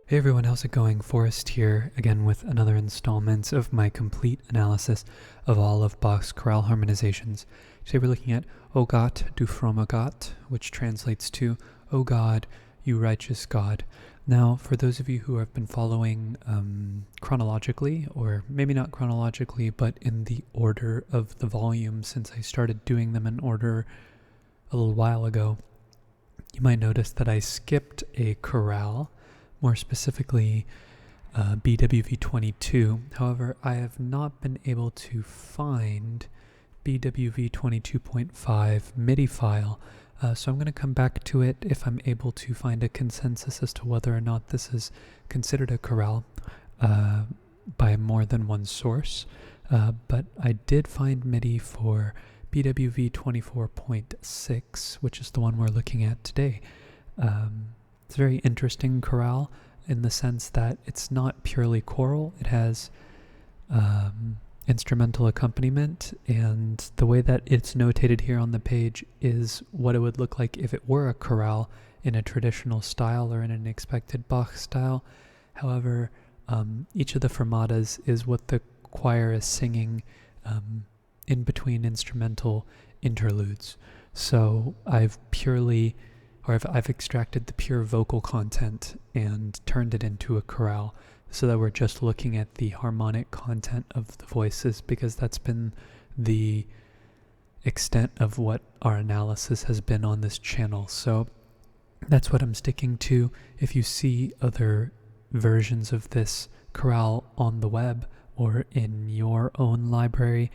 Hey everyone, how's it going? Forrest here, again with another installment of my complete analysis of all of Bach's chorale harmonizations. Today we're looking at O Gott, du frommer Gott, which translates to O God, you righteous God. Now, for those of you who have been following chronologically, or maybe not chronologically, but in the order of the volume, since I started doing them in order a little while ago, you might notice that I skipped a chorale, more specifically BWV 22. However, I have not been able to find BWV 22.5 MIDI file, so I'm going to come back to it if I'm able to find a consensus as to whether or not this is considered a chorale by more than one source. But I did find MIDI for BWV 24.6, which is the one we're looking at today. It's a very interesting chorale in the sense that it's not purely choral. It has instrumental accompaniment, and the way that it's notated here on the page is what it would look like if it were a chorale in a traditional style or in an expected Bach style. However, each of the fermatas is what the choir is singing in between instrumental interludes. So I've extracted the pure vocal content and turned it into a chorale so that we're just looking at the harmonic content of the voices, because that's been the extent of what our analysis has been on this channel. So that's what I'm sticking to. If you see other versions of this chorale on the web or in your own library,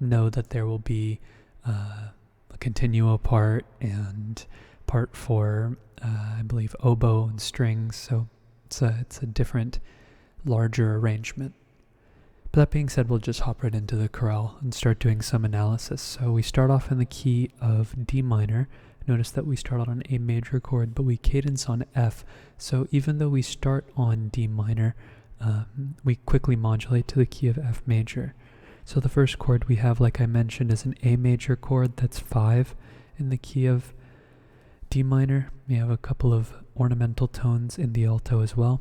know that there will be a continuo part and part for, I believe, oboe and strings, so it's a different, larger arrangement. But that being said, we'll just hop right into the chorale and start doing some analysis. So we start off in the key of D minor. Notice that we start out on A major chord, but we cadence on F. So even though we start on D minor, we quickly modulate to the key of F major. So the first chord we have, like I mentioned, is an A major chord that's 5 in the key of D minor. We have a couple of ornamental tones in the alto as well,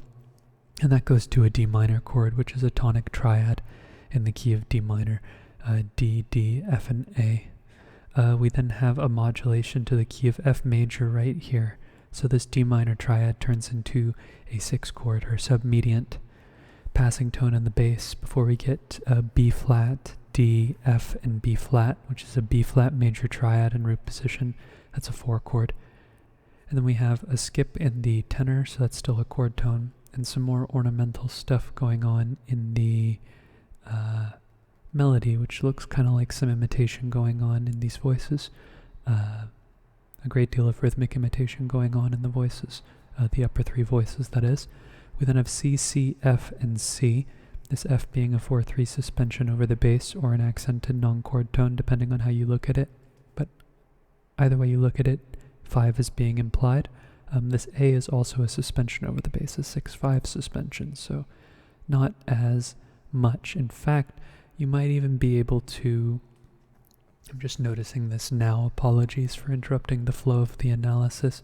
and that goes to a D minor chord, which is a tonic triad in the key of D minor, D, D, F, and A. We then have a modulation to the key of F major right here. So this D minor triad turns into a 6 chord or submediant passing tone in the bass before we get B flat, D, F, and B flat, which is a B flat major triad in root position. That's a 4 chord. And then we have a skip in the tenor, so that's still a chord tone, and some more ornamental stuff going on in the melody, which looks kind of like some imitation going on in these voices. A great deal of rhythmic imitation going on in the voices, the upper 3 voices, that is. We then have C, C, F, and C, this F being a 4-3 suspension over the bass or an accented non-chord tone, depending on how you look at it. But either way you look at it, 5 is being implied. This A is also a suspension over the bass, a 6-5 suspension, so not as much. In fact, you might even be able to, I'm just noticing this now, apologies for interrupting the flow of the analysis,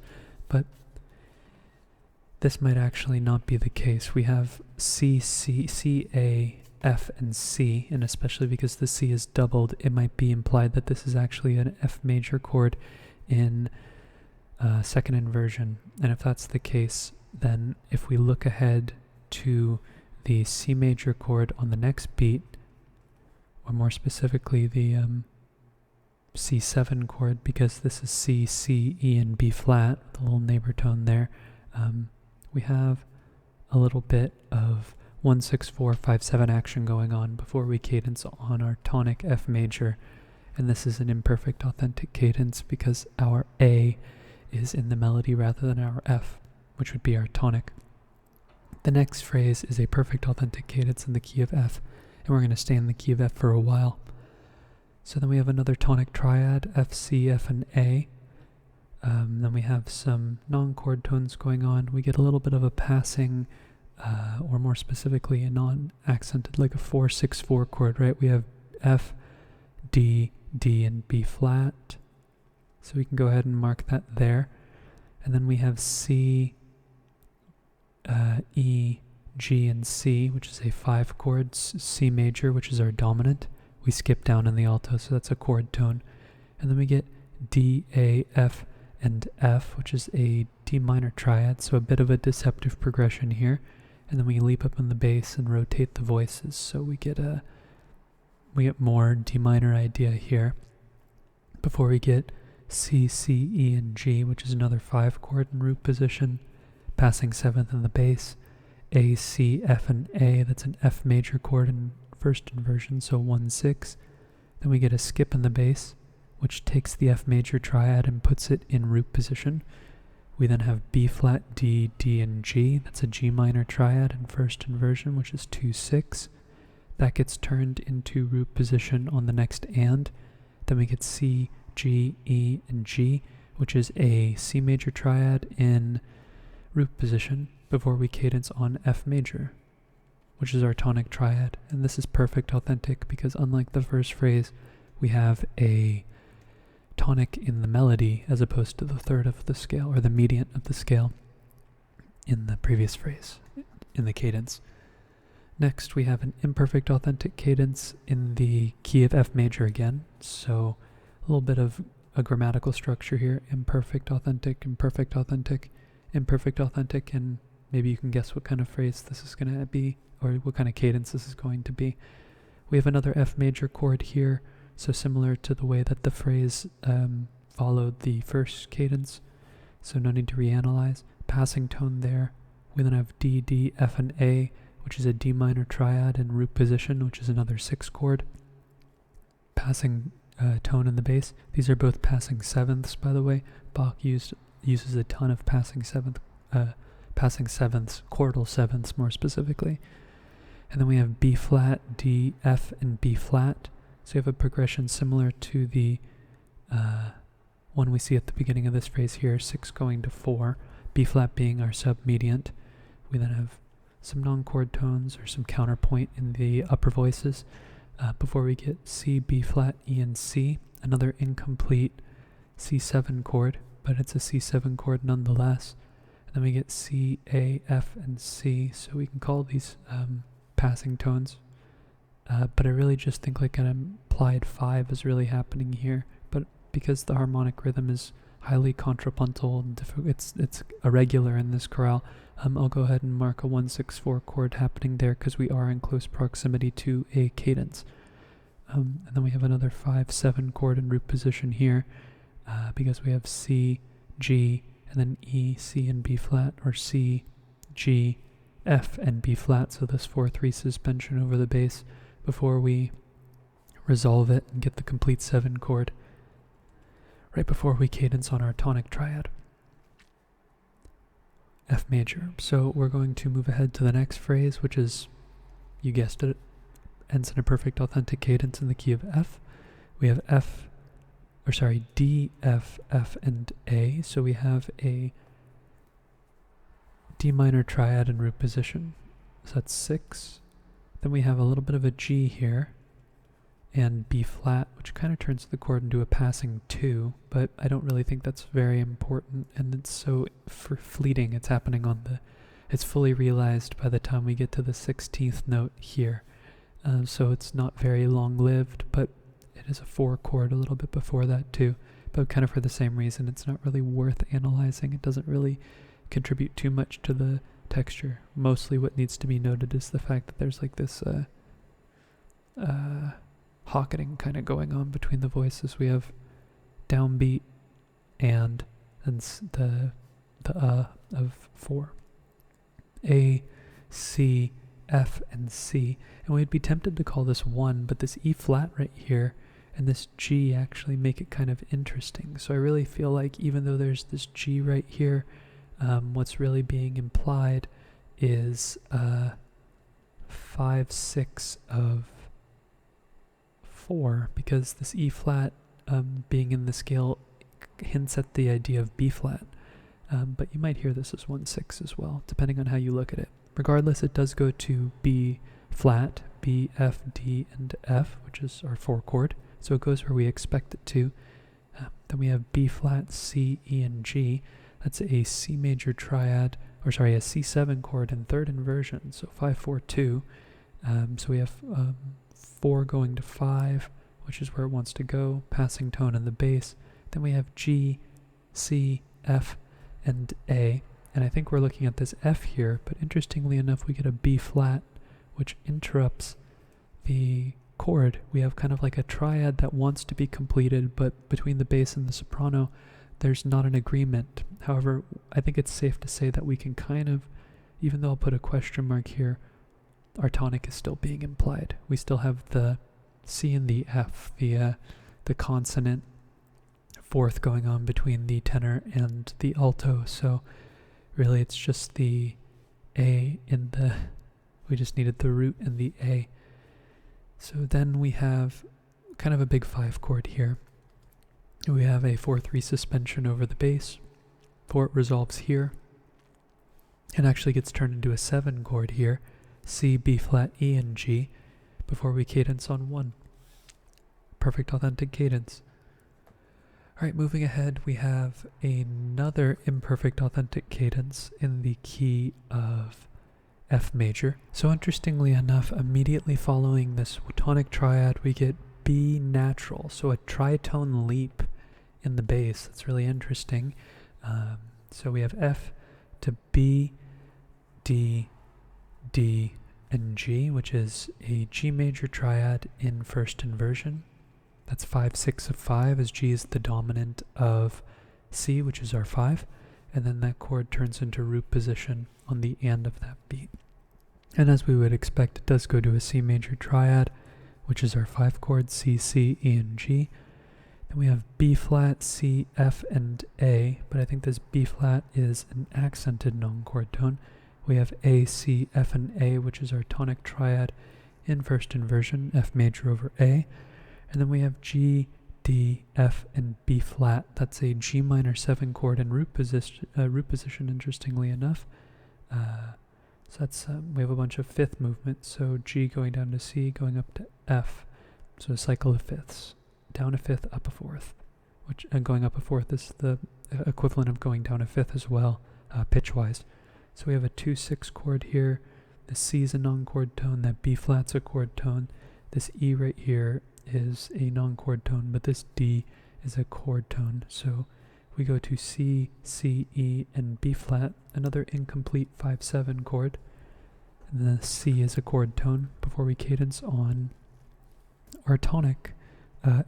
but this might actually not be the case. We have C, C, C, A, F, and C, and especially because the C is doubled, it might be implied that this is actually an F major chord in second inversion. And if that's the case, then if we look ahead to the C major chord on the next beat, or more specifically the C7 chord, because this is C, C, E, and B flat, with a little neighbor tone there, we have a little bit of 1, 6, 4, 5, 7 action going on before we cadence on our tonic F major. And this is an imperfect authentic cadence because our A is in the melody rather than our F, which would be our tonic. The next phrase is a perfect authentic cadence in the key of F, and we're going to stay in the key of F for a while. So then we have another tonic triad, F, C, F, and A. Then we have some non-chord tones going on. We get a little bit of a passing, or more specifically a non-accented, like a 4-6-4 chord, right? We have F, D, D, and B flat. So we can go ahead and mark that there. And then we have C, E, G, and C, which is a 5 chord, C major, which is our dominant. We skip down in the alto, so that's a chord tone. And then we get D, A, F, and F, which is a D minor triad, so a bit of a deceptive progression here. And then we leap up in the bass and rotate the voices, so we get more D minor idea here. Before we get C, C, E, and G, which is another 5 chord in root position, passing 7th in the bass. A, C, F, and A, that's an F major chord in first inversion, so 1-6. Then we get a skip in the bass, which takes the F major triad and puts it in root position. We then have B flat, D, D, and G. That's a G minor triad in first inversion, which is 2-6. That gets turned into root position on the next and. Then we get C, G, E, and G, which is a C major triad in root position before we cadence on F major, which is our tonic triad. And this is perfect authentic because unlike the first phrase, we have a tonic in the melody as opposed to the third of the scale, or the median of the scale in the previous phrase, in the cadence. Next, we have an imperfect authentic cadence in the key of F major again, so a little bit of a grammatical structure here: imperfect authentic, imperfect authentic, imperfect authentic, and maybe you can guess what kind of phrase this is going to be, or what kind of cadence this is going to be. We have another F major chord here, so similar to the way that the phrase followed the first cadence, so no need to reanalyze. Passing tone there. We then have D, D, F, and A, which is a D minor triad in root position, which is another 6 chord. Passing tone in the bass. These are both passing sevenths, by the way. Bach uses a ton of passing sevenths, chordal sevenths more specifically. And then we have B flat, D, F, and B flat. So you have a progression similar to the one we see at the beginning of this phrase here, 6 going to 4, B flat being our submediant. We then have some non-chord tones or some counterpoint in the upper voices before we get C, B flat, E, and C, another incomplete C7 chord, but it's a C7 chord nonetheless. And then we get C, A, F, and C, so we can call these passing tones. But I really just think like an implied 5 is really happening here. But because the harmonic rhythm is highly contrapuntal and it's irregular in this chorale, I'll go ahead and mark a 1-6-4 chord happening there because we are in close proximity to a cadence. And then we have another 5-7 chord in root position here because we have C, G, and then E, C, and B flat, or C, G, F, and B flat. So this 4-3 suspension over the bass before we resolve it and get the complete 7 chord right before we cadence on our tonic triad. F major. So we're going to move ahead to the next phrase, which is, you guessed it, ends in a perfect authentic cadence in the key of F. We have D, F, F, and A. So we have a D minor triad in root position. So that's 6. Then we have a little bit of a G here, and B flat, which kind of turns the chord into a passing 2, but I don't really think that's very important, and it's so fleeting. It's happening it's fully realized by the time we get to the 16th note here, so it's not very long-lived, but it is a 4 chord a little bit before that too, but kind of for the same reason. It's not really worth analyzing. It doesn't really contribute too much to the texture. Mostly what needs to be noted is the fact that there's like this hocketing kind of going on between the voices. We have downbeat and the of 4. A, C, F, and C. And we'd be tempted to call this 1, but this E flat right here and this G actually make it kind of interesting. So I really feel like even though there's this G right here, what's really being implied is 5-6 of 4, because this E flat being in the scale hints at the idea of B flat, but you might hear this as 1-6 as well, depending on how you look at it. Regardless, it does go to B flat, B, F, D, and F, which is our 4 chord, so it goes where we expect it to. Then we have B flat, C, E, and G. That's a C major triad a C7 chord in third inversion, so 5-4-2. So we have 4 going to 5, which is where it wants to go, passing tone in the bass. Then we have G, C, F, and A. And I think we're looking at this F here, but interestingly enough, we get a B flat, which interrupts the chord. We have kind of like a triad that wants to be completed, but between the bass and the soprano, there's not an agreement. However, I think it's safe to say that we can kind of, even though I'll put a question mark here, our tonic is still being implied. We still have the C and the F, the consonant fourth going on between the tenor and the alto. So really it's just the A in the, we just needed the root and the A. So then we have kind of a big 5 chord here. We have a 4-3 suspension over the bass. 4 resolves here and actually gets turned into a 7 chord here. C, B flat, E, and G before we cadence on 1. Perfect authentic cadence. Alright, moving ahead, we have another imperfect authentic cadence in the key of F major. So interestingly enough, immediately following this tonic triad, we get B natural, so a tritone leap in the bass. That's really interesting. So we have F to B, D, D, and G, which is a G major triad in first inversion. That's 5-6 of 5, as G is the dominant of C, which is our 5. And then that chord turns into root position on the end of that beat. And as we would expect, it does go to a C major triad, which is our 5 chord, C, C, E, and G. Then we have B flat, C, F, and A, but I think this B flat is an accented non-chord tone. We have A, C, F, and A, which is our tonic triad in first inversion, F major over A. And then we have G, D, F, and B flat. That's a G minor 7 chord in root position, interestingly enough. So that's we have a bunch of fifth movements. So G going down to C, going up to F. So a cycle of fifths. Down a fifth, up a fourth. Which going up a fourth is the equivalent of going down a fifth as well, pitch-wise. So we have a 2-6 chord here. The C is a non-chord tone. That B flat's a chord tone. This E right here is a non-chord tone, but this D is a chord tone. So we go to C, C, E, and B flat, another incomplete 5-7 chord. And the C is a chord tone before we cadence on our tonic,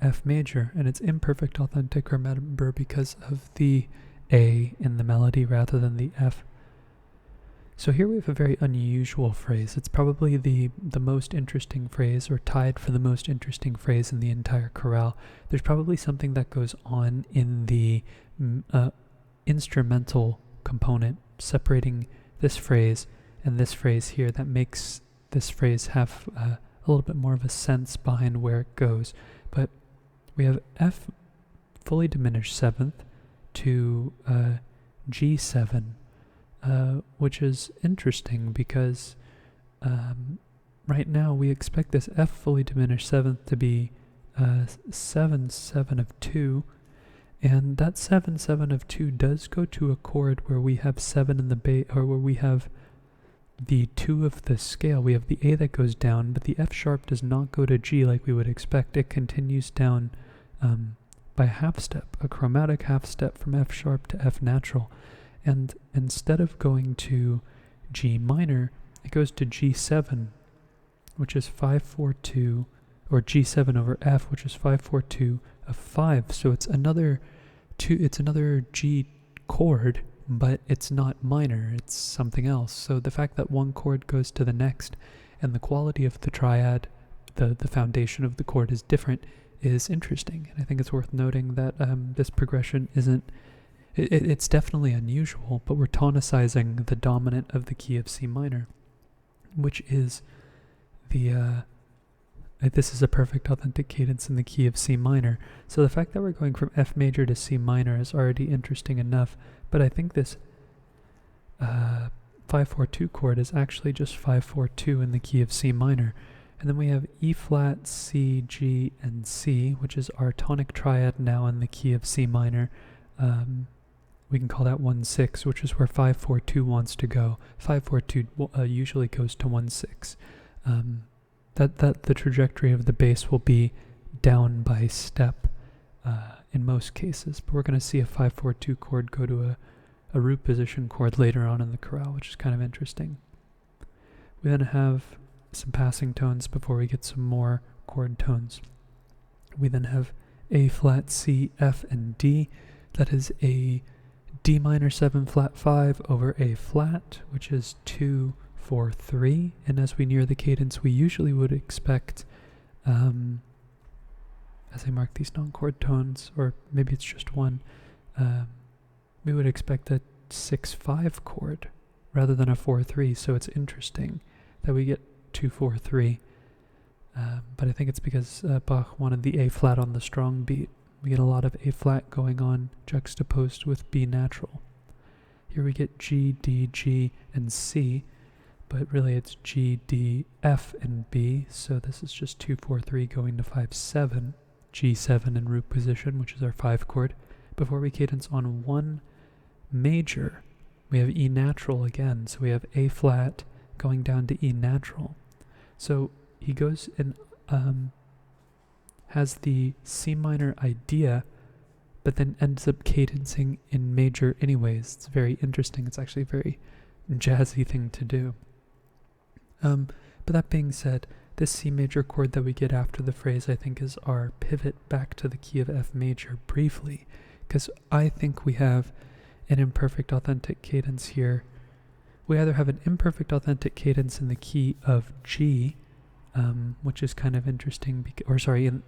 F major. And it's imperfect authentic, remember, because of the A in the melody rather than the F. So here we have a very unusual phrase. It's probably the most interesting phrase, or tied for the most interesting phrase in the entire chorale. There's probably something that goes on in the instrumental component, separating this phrase and this phrase here, that makes this phrase have a little bit more of a sense behind where it goes. But we have F fully diminished 7th to G7. Which is interesting because right now we expect this F fully diminished 7th to be 7-7 of 2, and that 7-7 of 2 does go to a chord where we have 7 in the bass, or where we have the 2 of the scale. We have the A that goes down, but the F sharp does not go to G like we would expect. It continues down by a half step, a chromatic half step from F sharp to F natural. And instead of going to G minor, it goes to G7, which is 5-4-2, or G7 over F, which is 5-4-2 of 5. So it's another G chord, but it's not minor, it's something else. So the fact that one chord goes to the next and the quality of the triad, the foundation of the chord is different, is interesting. And I think it's worth noting that this progression isn't, it's definitely unusual, but we're tonicizing the dominant of the key of C minor, which is this is a perfect authentic cadence in the key of C minor. So the fact that we're going from F major to C minor is already interesting enough, but I think this 5-4-2 chord is actually just 5-4-2 in the key of C minor. And then we have E flat, C, G, and C, which is our tonic triad now in the key of C minor. we can call that 1-6, which is where 5-4-2 wants to go. 5-4-2 usually goes to 1-6. That the trajectory of the bass will be down by step in most cases, but we're going to see a 5-4-2 chord go to a root position chord later on in the chorale, which is kind of interesting. We then have some passing tones before we get some more chord tones. We then have A flat, C, F, and D. That is a D minor 7 flat 5 over A flat, which is 2, 4, 3. And as we near the cadence, we usually would expect, as I mark these non-chord tones, or maybe it's just one, we would expect a 6-5 chord rather than a 4-3. So it's interesting that we get 2, 4, 3. But I think it's because Bach wanted the A flat on the strong beat. We get a lot of A flat going on juxtaposed with B natural. Here we get G, D, G, and C, but really it's G, D, F, and B. So this is just 2, 4, 3 going to 5, 7, G7 in root position, which is our 5 chord. Before we cadence on 1 major, we have E natural again. So we have A flat going down to E natural. So he goes and has the C minor idea, but then ends up cadencing in major anyways. It's very interesting. It's actually a very jazzy thing to do. But that being said, this C major chord that we get after the phrase, I think, is our pivot back to the key of F major briefly, because I think we have an imperfect authentic cadence here. We either have an imperfect authentic cadence in the key of G, which is kind of interesting,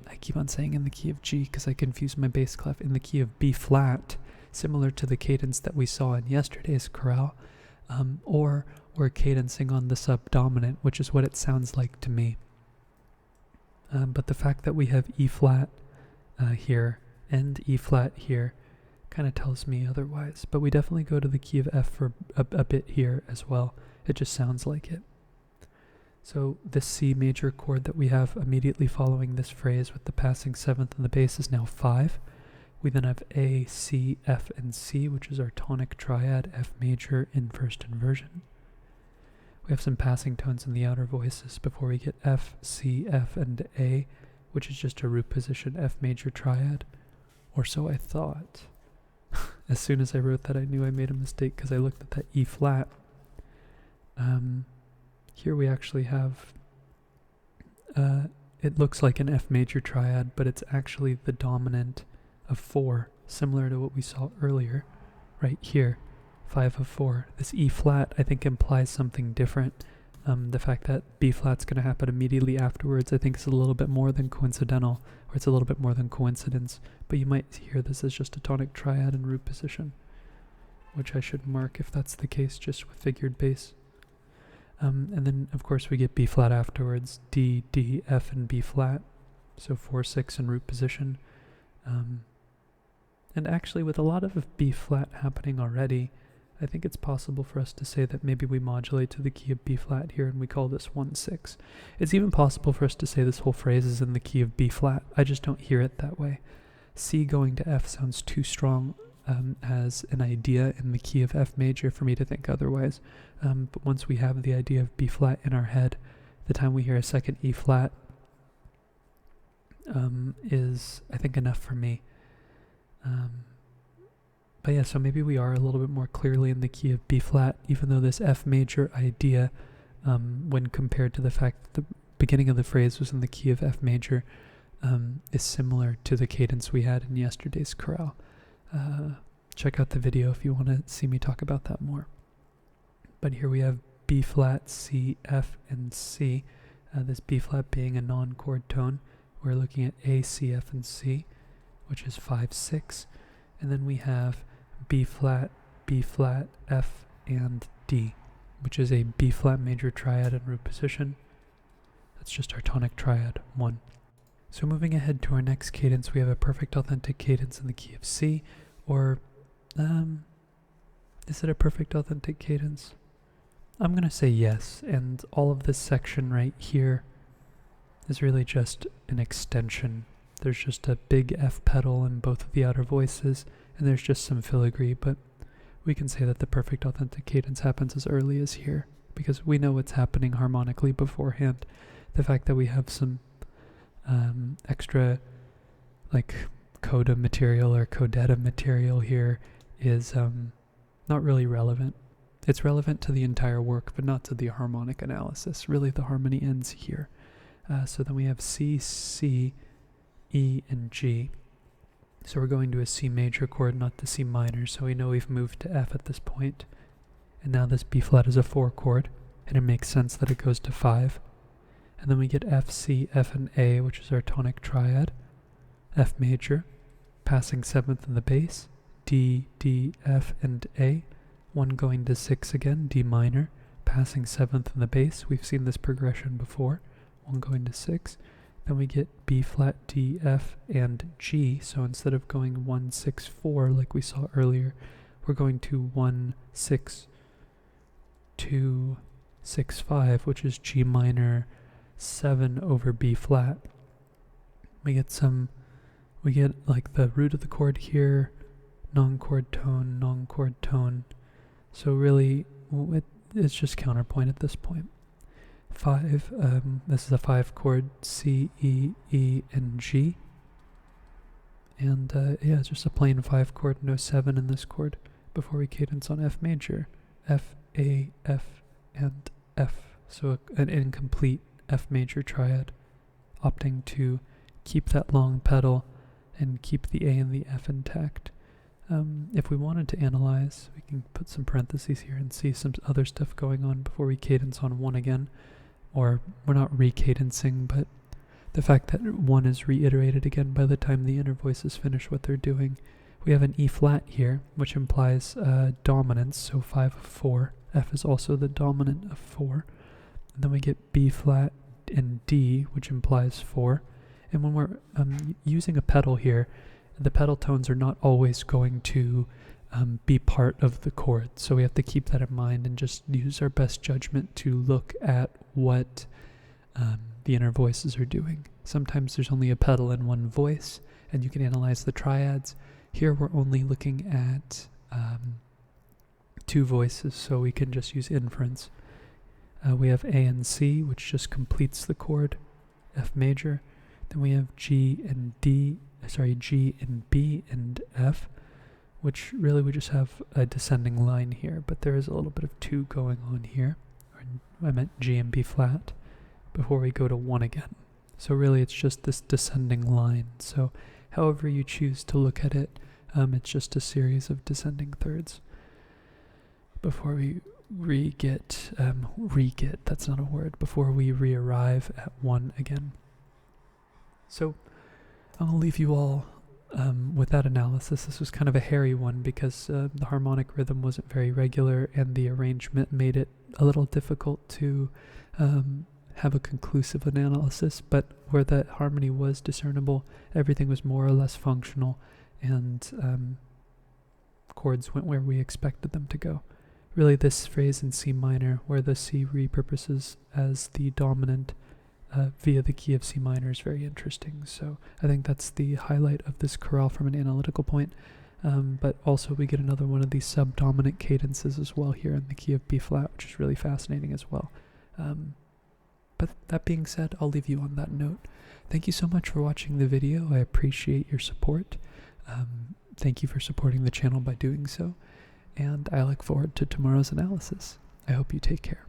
I keep on saying in the key of G because I confuse my bass clef, in the key of B flat, similar to the cadence that we saw in yesterday's chorale, or we're cadencing on the subdominant, which is what it sounds like to me. But the fact that we have E flat here and E flat here kind of tells me otherwise. But we definitely go to the key of F for a bit here as well. It just sounds like it. So this C major chord that we have immediately following this phrase with the passing 7th and the bass is now 5. We then have A, C, F, and C, which is our tonic triad, F major in first inversion. We have some passing tones in the outer voices before we get F, C, F, and A, which is just a root position F major triad. Or so I thought. As soon as I wrote that, I knew I made a mistake because I looked at that E flat. Here we actually have, it looks like an F major triad, but it's actually the dominant of 4, similar to what we saw earlier, right here, 5 of 4. This E flat, I think, implies something different. The fact that B flat's going to happen immediately afterwards, I think, is a little bit more than coincidental, or it's a little bit more than coincidence, but you might hear this as just a tonic triad in root position, which I should mark if that's the case, just with figured bass. And then, of course, we get B flat afterwards, D, D, F, and B flat, so 4, 6 in root position. And actually, with a lot of B flat happening already, I think it's possible for us to say that maybe we modulate to the key of B flat here and we call this 1-6. It's even possible for us to say this whole phrase is in the key of B flat. I just don't hear it that way. C going to F sounds too strong as an idea in the key of F major for me to think otherwise. But once we have the idea of B flat in our head, the time we hear a second E flat is, I think, enough for me. But yeah, so maybe we are a little bit more clearly in the key of B flat, even though this F major idea, when compared to the fact that the beginning of the phrase was in the key of F major, is similar to the cadence we had in yesterday's chorale. Check out the video if you want to see me talk about that more. But here we have B flat, C, F, and C. This B flat being a non-chord tone. We're looking at A, C, F, and C, which is 5, 6. And then we have B flat, F, and D, which is a B flat major triad in root position. That's just our tonic triad, 1. So moving ahead to our next cadence, we have a perfect authentic cadence in the key of C, or is it a perfect authentic cadence? I'm going to say yes, and all of this section right here is really just an extension. There's just a big F pedal in both of the outer voices, and there's just some filigree, but we can say that the perfect authentic cadence happens as early as here, because we know what's happening harmonically beforehand. The fact that we have some extra like coda material or codetta material here is not really relevant. It's relevant to the entire work, but not to the harmonic analysis. Really, the harmony ends here. So then we have C, C, E, and G. So we're going to a C major chord, not to C minor, so we know we've moved to F at this point. And now this B flat is a 4 chord, and it makes sense that it goes to 5. And then we get F, C, F, and A, which is our tonic triad. F major, passing 7th in the bass. D, D, F, and A. 1 going to 6 again, D minor, passing 7th in the bass. We've seen this progression before. 1 going to 6. Then we get B flat, D, F, and G. So instead of going 1, 6, 4 like we saw earlier, we're going to 1, 6, 2, 6, 5, which is G minor 7 over B flat. We get like the root of the chord here, non-chord tone, non-chord tone. So really, it's just counterpoint at this point. 5, this is a 5 chord, C, E, E, and G. And yeah, it's just a plain 5 chord, no 7 in this chord, before we cadence on F major. F, A, F, and F. So an incomplete F major triad, opting to keep that long pedal and keep the A and the F intact. If we wanted to analyze, we can put some parentheses here and see some other stuff going on before we cadence on 1 again. Or we're not recadencing, but the fact that 1 is reiterated again by the time the inner voices finish what they're doing. We have an E flat here, which implies dominance, so 5 of 4. F is also the dominant of 4. And then we get B flat and D, which implies 4. And when we're using a pedal here, the pedal tones are not always going to be part of the chord. So we have to keep that in mind and just use our best judgment to look at what the inner voices are doing. Sometimes there's only a pedal in one voice, and you can analyze the triads. Here we're only looking at 2 voices, so we can just use inference. We have A and C, which just completes the chord, F major. Then we have G and B and F, which really we just have a descending line here, but there is a little bit of 2 going on here. I meant G and B flat before we go to 1 again. So really it's just this descending line. So however you choose to look at it, it's just a series of descending thirds before we that's not a word, before we re-arrive at 1 again. So I'll leave you all with that analysis. This was kind of a hairy one because the harmonic rhythm wasn't very regular and the arrangement made it a little difficult to have a conclusive analysis, but where that harmony was discernible, everything was more or less functional, and chords went where we expected them to go. Really, this phrase in C minor, where the C repurposes as the dominant via the key of C minor, is very interesting. So I think that's the highlight of this chorale from an analytical point. But also we get another one of these subdominant cadences as well here in the key of B flat, which is really fascinating as well. But that being said, I'll leave you on that note. Thank you so much for watching the video. I appreciate your support. Thank you for supporting the channel by doing so. And I look forward to tomorrow's analysis. I hope you take care.